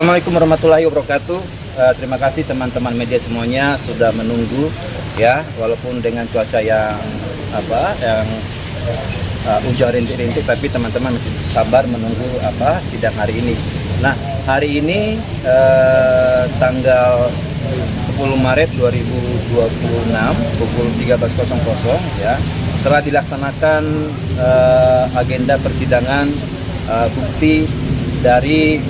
Assalamualaikum warahmatullahi wabarakatuh. Terima kasih teman-teman media semuanya sudah menunggu ya, walaupun dengan cuaca yang hujan rintik-rintik, tapi teman-teman masih sabar menunggu sidang hari ini. Nah, hari ini tanggal 10 Maret 2026 pukul 13.00 ya, telah dilaksanakan agenda persidangan bukti dari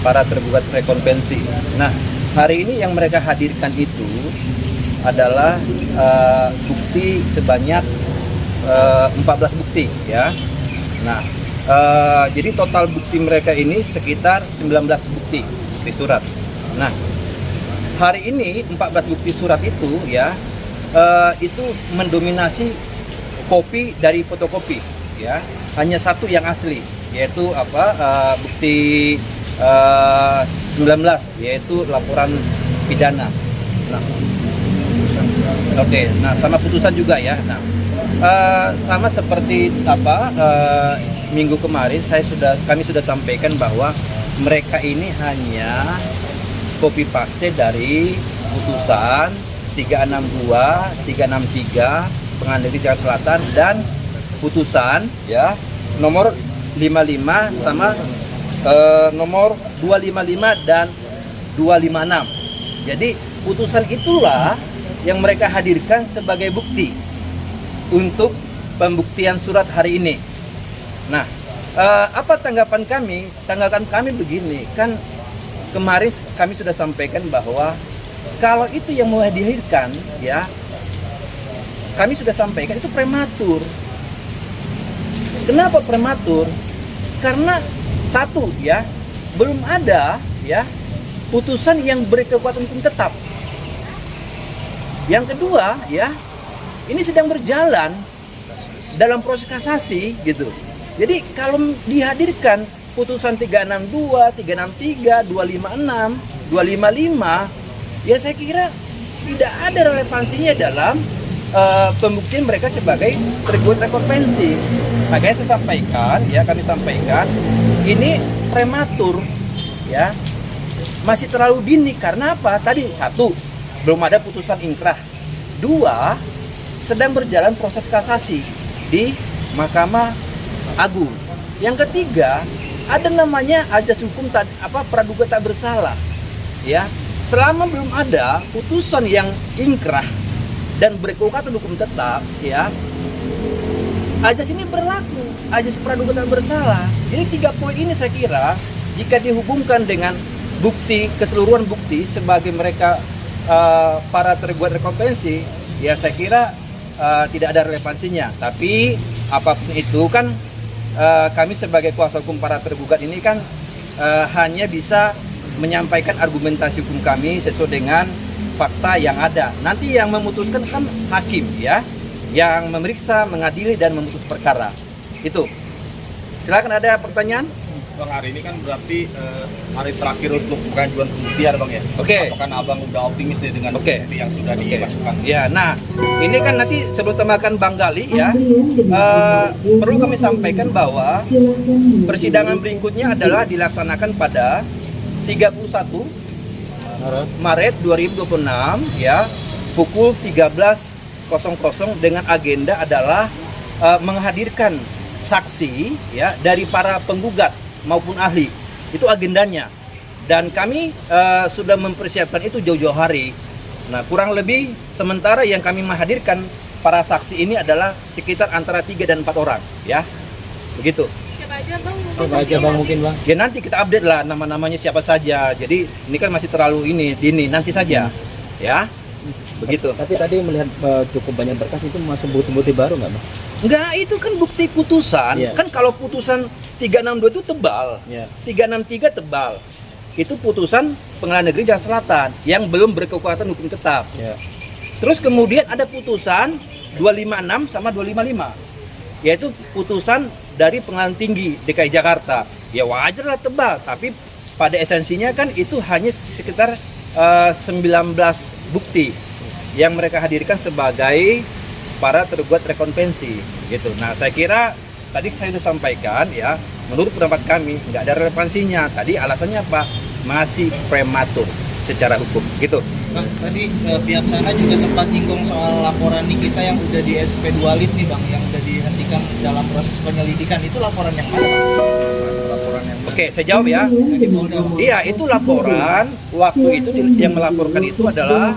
para tergugat rekonvensi. Nah, hari ini yang mereka hadirkan itu adalah bukti sebanyak 14 bukti ya. Nah, jadi total bukti mereka ini sekitar 19 bukti di surat. Nah, hari ini 14 bukti surat itu ya, itu mendominasi kopi dari fotokopi ya. Hanya satu yang asli, yaitu bukti 19, yaitu laporan pidana. Nah, oke, nah sama putusan juga ya. Nah, sama seperti minggu kemarin kami sudah sampaikan bahwa mereka ini hanya copy paste dari putusan 362, 363 Pengadilan Negeri Jakarta Selatan dan putusan ya nomor 55 sama nomor 255 dan 256. Jadi putusan itulah yang mereka hadirkan sebagai bukti untuk pembuktian surat hari ini. Nah, apa tanggapan kami? Tanggapan kami begini, kan kemarin kami sudah sampaikan bahwa kalau itu yang mau dihadirkan ya, kami sudah sampaikan itu prematur. Kenapa prematur? Karena satu ya, belum ada ya putusan yang berkekuatan hukum tetap. Yang kedua ya, ini sedang berjalan dalam proses kasasi gitu. Jadi kalau dihadirkan putusan 362, 363, 256, 255, ya saya kira tidak ada relevansinya dalam pembuktian mereka sebagai tergugat rekonvensi. Makanya saya sampaikan, ya kami sampaikan, ini prematur, ya masih terlalu dini. Karena apa? Tadi satu, belum ada putusan inkrah. Dua, sedang berjalan proses kasasi di Mahkamah Agung. Yang ketiga, ada namanya ajas hukum praduga tak bersalah. Ya, selama belum ada putusan yang inkrah dan berkekuatan hukum tetap, ya ajas ini berlaku, ajas praduga tak bersalah. Jadi 3 poin ini saya kira jika dihubungkan dengan bukti, keseluruhan bukti sebagai mereka para tergugat rekonvensi, ya saya kira tidak ada relevansinya. Tapi apapun itu kan kami sebagai kuasa hukum para tergugat ini kan hanya bisa menyampaikan argumentasi hukum kami sesuai dengan fakta yang ada. Nanti yang memutuskan kan hakim ya, yang memeriksa, mengadili dan memutus perkara. Itu. Silakan, ada pertanyaan? Bang, hari ini kan berarti hari terakhir untuk pengajuan pembuktian, Bang ya. Oke. Apakah Abang udah optimis nih dengan bukti yang sudah dimasukkan? Ya, nah ini kan nanti sebelum temakan Bang Gali ya, perlu kami sampaikan bahwa persidangan berikutnya adalah dilaksanakan pada 31 Maret 2026 ya, pukul 13.00 dengan agenda adalah menghadirkan saksi ya dari para penggugat maupun ahli. Itu agendanya. Dan kami sudah mempersiapkan itu jauh-jauh hari. Nah, kurang lebih sementara yang kami menghadirkan para saksi ini adalah sekitar antara 3 dan 4 orang ya. Begitu. Siapa aja Bang mungkin Bang? Ya nanti kita update lah nama-namanya siapa saja. Jadi ini kan masih terlalu dini, nanti saja. Ya. Begitu. Tapi tadi melihat cukup banyak berkas, itu masuk bukti-bukti baru nggak Bang? Enggak, itu kan bukti putusan. Yeah. Kan kalau putusan 362 itu tebal. Yeah. 363 tebal. Itu putusan Pengadilan Negeri Jakarta Selatan yang belum berkekuatan hukum tetap. Yeah. Terus kemudian ada putusan 256 sama 255. Yaitu putusan dari Pengadilan Tinggi DKI Jakarta. Ya wajarlah tebal, tapi pada esensinya kan itu hanya sekitar 19 bukti yang mereka hadirkan sebagai para tergugat rekonvensi gitu. Nah, saya kira tadi saya sudah sampaikan ya, menurut pendapat kami nggak ada relevansinya. Tadi alasannya apa? Masih prematur secara hukum gitu. Bang, tadi pihak sana juga sempat nyinggung soal laporan Nikita yang udah di SP 2 Lit nih Bang, yang udah dihentikan dalam proses penyelidikan. Itu laporan yang mana Bang? Laporan yang Oke, saya jawab ya. Yang di Polda, Bang. Iya, itu laporan waktu itu yang melaporkan itu adalah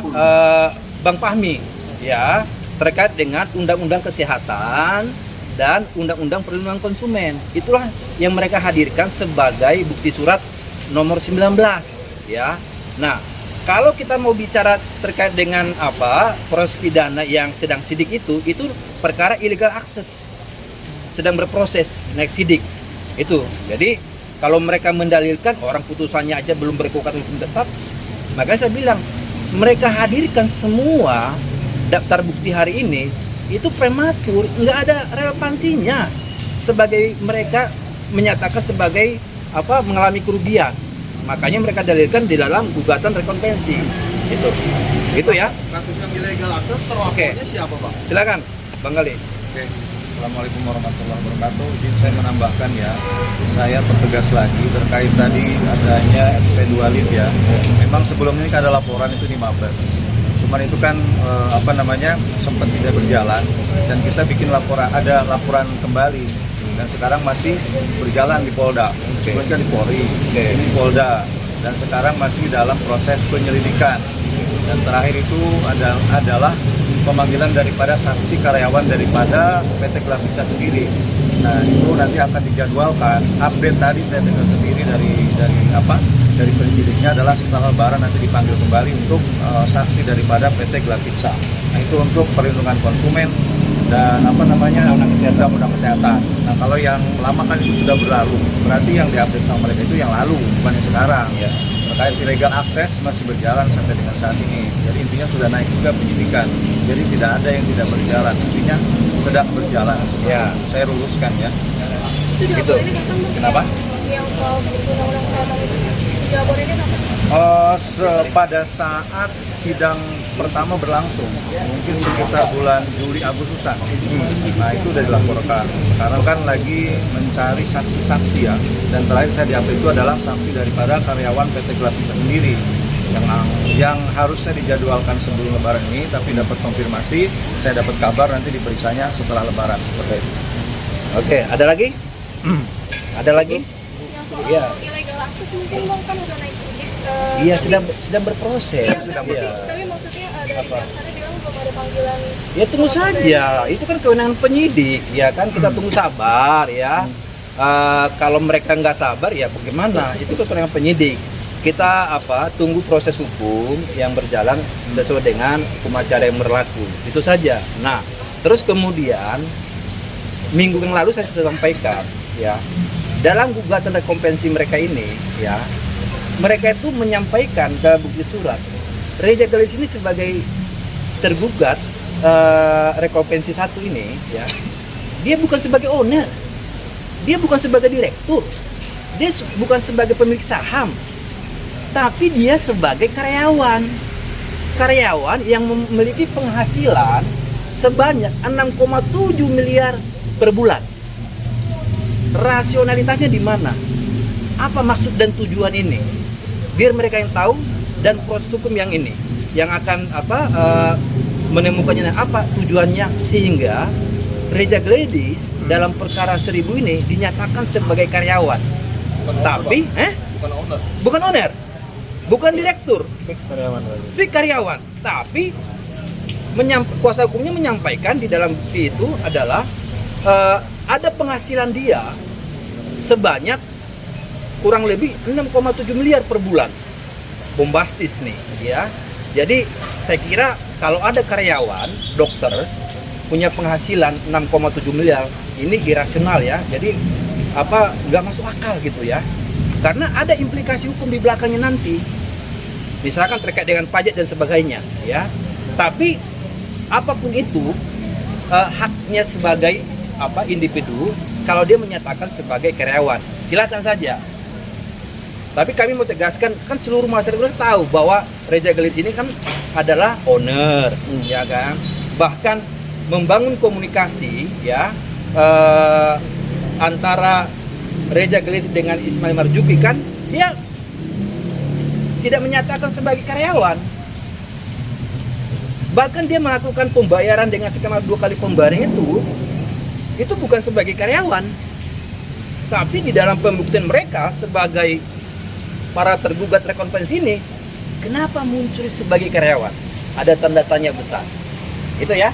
Bang Fahmi ya, terkait dengan Undang-Undang Kesehatan dan Undang-Undang Perlindungan Konsumen. Itulah yang mereka hadirkan sebagai bukti surat nomor 19 ya. Nah, kalau kita mau bicara terkait dengan proses pidana yang sedang sidik itu perkara illegal access, sedang berproses naik sidik itu. Jadi kalau mereka mendalilkan orang putusannya aja belum berkekuatan hukum tetap, makanya saya bilang mereka hadirkan semua daftar bukti hari ini itu prematur, nggak ada relevansinya sebagai mereka menyatakan sebagai mengalami kerugian. Makanya mereka dalilkan di dalam gugatan rekompensi. Itu ya. kasus yang illegal access terlapornya siapa Pak? Silakan Bang Gali. Oke. Assalamualaikum warahmatullahi wabarakatuh. Izin saya menambahkan ya, saya pertegas lagi terkait tadi adanya SP2 Lit ya. Memang sebelumnya ada laporan itu di Mabes. Cuman itu kan sempat tidak berjalan dan kita bikin ada laporan kembali. Dan sekarang masih berjalan di Polda, sebelumnya kan di Polri, ini di Polda, dan sekarang masih dalam proses penyelidikan. Dan terakhir itu adalah pemanggilan daripada saksi karyawan daripada PT Glavisa sendiri. Nah itu nanti akan dijadwalkan. Update tadi saya dengar sendiri dari penyidiknya adalah setelah Lebaran nanti dipanggil kembali untuk saksi daripada PT Glavisa. Nah itu untuk perlindungan konsumen dan undang-undang kesehatan. Nah kalau yang lama kan itu sudah berlalu, berarti yang diupdate sama mereka itu yang lalu, bukan yang sekarang ya. Terkait illegal access masih berjalan sampai dengan saat ini. Jadi intinya sudah naik juga penyidikan. Jadi tidak ada yang tidak berjalan, intinya sedang berjalan. Ya. Saya luruskan ya. Gitu. Kenapa? Yang soal undang-undang kesehatan itu dilaporinnya kapan? Pada saat sidang pertama berlangsung, mungkin sekitar bulan Juli Agustusan. Nah itu sudah dilaporkan. Sekarang kan lagi mencari saksi-saksi ya. Dan terakhir saya diupdate itu adalah saksi daripada karyawan PT Glavisa sendiri yang harusnya dijadwalkan sebelum Lebaran ini, tapi dapat konfirmasi, saya dapat kabar nanti diperiksanya setelah Lebaran. Seperti itu. Oke, ada lagi? Ada lagi? Yang soal Iya. illegal access mungkin Bang kan udah naik sidik. Iya, sedang berproses. Iya. Tapi maksudnya dari pihak sana bilang belum ada panggilan. Ya tunggu saja, itu kan kewenangan penyidik, ya kan kita tunggu sabar ya. Kalau mereka nggak sabar ya bagaimana? Itu kewenangan penyidik. Kita tunggu proses hukum yang berjalan sesuai dengan hukum acara yang berlaku. Itu saja. Nah, terus kemudian minggu yang lalu saya sudah sampaikan ya, dalam gugatan rekompensi mereka ini ya, mereka itu menyampaikan dalam bukti surat Reja Galis ini sebagai tergugat rekompensi 1 ini ya, dia bukan sebagai owner, dia bukan sebagai direktur, dia bukan sebagai pemilik saham, tapi dia sebagai karyawan yang memiliki penghasilan sebanyak 6,7 miliar per bulan. Rasionalitasnya di mana? Apa maksud dan tujuan ini? Biar mereka yang tahu dan proses hukum yang ini yang akan menemukannya apa tujuannya, sehingga Reja Gladys dalam perkara 1000 ini dinyatakan sebagai karyawan. Tapi bukan owner, bukan direktur, fix karyawan. Tapi kuasa hukumnya menyampaikan di dalam bukti itu adalah ada penghasilan dia sebanyak kurang lebih 6,7 miliar per bulan. Bombastis nih ya. Jadi saya kira kalau ada karyawan dokter punya penghasilan 6,7 miliar, ini irasional ya. Jadi nggak masuk akal gitu ya. Karena ada implikasi hukum di belakangnya nanti. Misalkan terkait dengan pajak dan sebagainya ya. Tapi apapun itu haknya sebagai individu kalau dia menyatakan sebagai karyawan, silakan saja. Tapi kami mau tegaskan, kan seluruh masyarakat tahu bahwa Reja Galis ini kan adalah owner, ya kan. Bahkan membangun komunikasi ya antara Reza Gleisi dengan Ismail Marzuki kan, dia tidak menyatakan sebagai karyawan. Bahkan dia melakukan pembayaran dengan skema 2 kali pembayaran itu bukan sebagai karyawan. Tapi di dalam pembuktian mereka sebagai para tergugat rekonvensi ini, kenapa muncul sebagai karyawan? Ada tanda tanya besar. Itu ya.